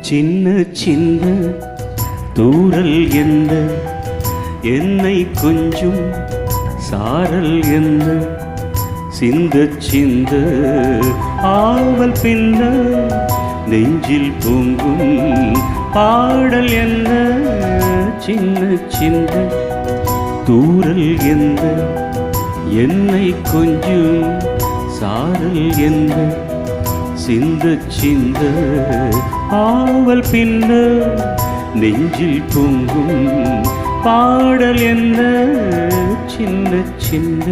சின்ன சின்ன தூரல் என்ன என்னை கொஞ்சம் சாரல் என்ன சிந்த சிந்த ஆவல் பின்ன நெஞ்சில் பொங்கும் பாடல் என்ன சின்ன சின்ன தூரல் என்ன என்னை கொஞ்சம் சாரல் என்ன சிந்த சிந்த ஆவல் பின்ன நெஞ்சில் பொங்கும் பாடல் என்ன சின்ன சின்ன